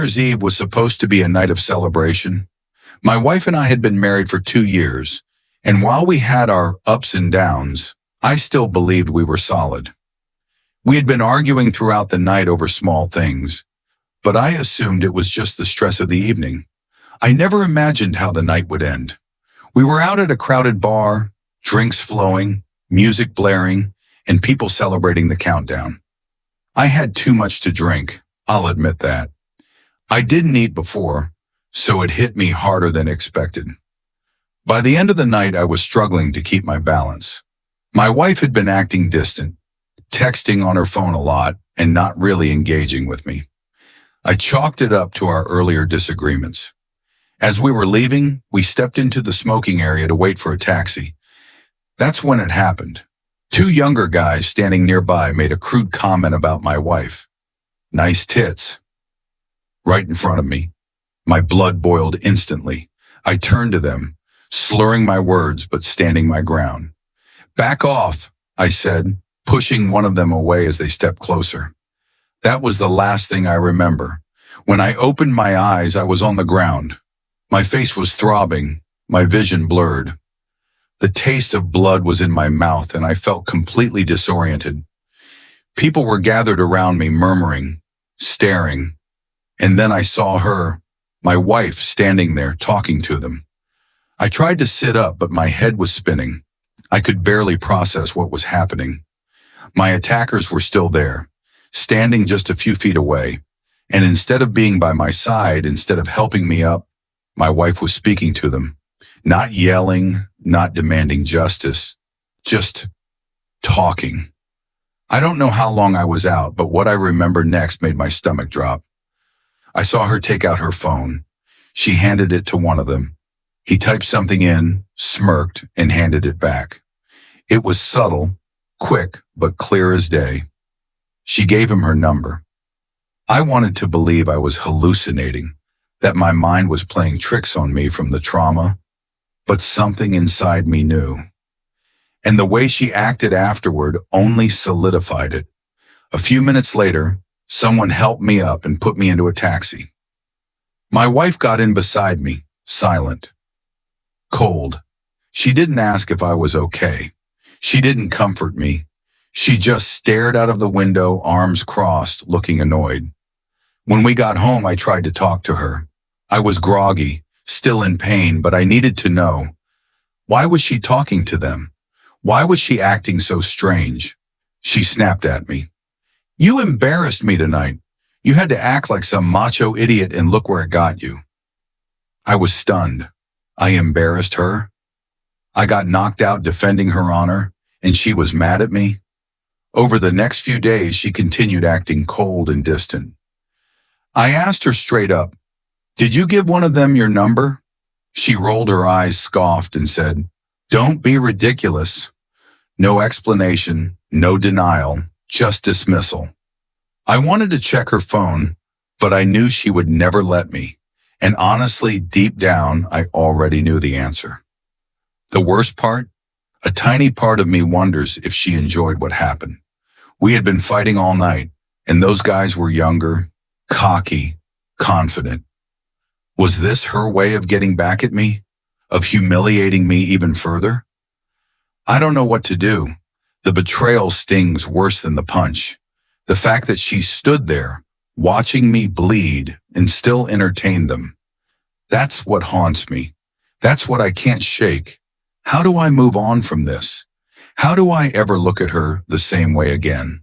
Year's Eve was supposed to be a night of celebration. My wife and I had been married for 2 years, and while we had our ups and downs, I still believed we were solid. We had been arguing throughout the night over small things, but I assumed it was just the stress of the evening. I never imagined how the night would end. We were out at a crowded bar, drinks flowing, music blaring, and people celebrating the countdown. I had too much to drink, I'll admit that. I didn't eat before, so it hit me harder than expected. By the end of the night, I was struggling to keep my balance. My wife had been acting distant, texting on her phone a lot, and not really engaging with me. I chalked it up to our earlier disagreements. As we were leaving, we stepped into the smoking area to wait for a taxi. That's when it happened. Two younger guys standing nearby made a crude comment about my wife. Nice tits. Right in front of me. My blood boiled instantly. I turned to them, slurring my words but standing my ground. Back off, I said, pushing one of them away as they stepped closer. That was the last thing I remember. When I opened my eyes, I was on the ground. My face was throbbing, my vision blurred. The taste of blood was in my mouth and I felt completely disoriented. People were gathered around me, murmuring, staring. And then I saw her, my wife, standing there talking to them. I tried to sit up, but my head was spinning. I could barely process what was happening. My attackers were still there, standing just a few feet away. And instead of being by my side, instead of helping me up, my wife was speaking to them, not yelling, not demanding justice, just talking. I don't know how long I was out, but what I remember next made my stomach drop. I saw her take out her phone. She handed it to one of them. He typed something in, smirked, and handed it back. It was subtle, quick, but clear as day. She gave him her number. I wanted to believe I was hallucinating, that my mind was playing tricks on me from the trauma, but something inside me knew. And the way she acted afterward only solidified it. A few minutes later, someone helped me up and put me into a taxi. My wife got in beside me, silent, cold. She didn't ask if I was okay. She didn't comfort me. She just stared out of the window, arms crossed, looking annoyed. When we got home, I tried to talk to her. I was groggy, still in pain, but I needed to know. Why was she talking to them? Why was she acting so strange? She snapped at me. You embarrassed me tonight. You had to act like some macho idiot and look where it got you. I was stunned. I embarrassed her. I got knocked out defending her honor, and she was mad at me. Over the next few days, she continued acting cold and distant. I asked her straight up, "Did you give one of them your number?" She rolled her eyes, scoffed, and said, "Don't be ridiculous." No explanation, no denial, just dismissal. I wanted to check her phone, but I knew she would never let me. And honestly, deep down, I already knew the answer. The worst part? A tiny part of me wonders if she enjoyed what happened. We had been fighting all night, and those guys were younger, cocky, confident. Was this her way of getting back at me? Of humiliating me even further? I don't know what to do. The betrayal stings worse than the punch. The fact that she stood there, watching me bleed, and still entertained them. That's what haunts me. That's what I can't shake. How do I move on from this? How do I ever look at her the same way again?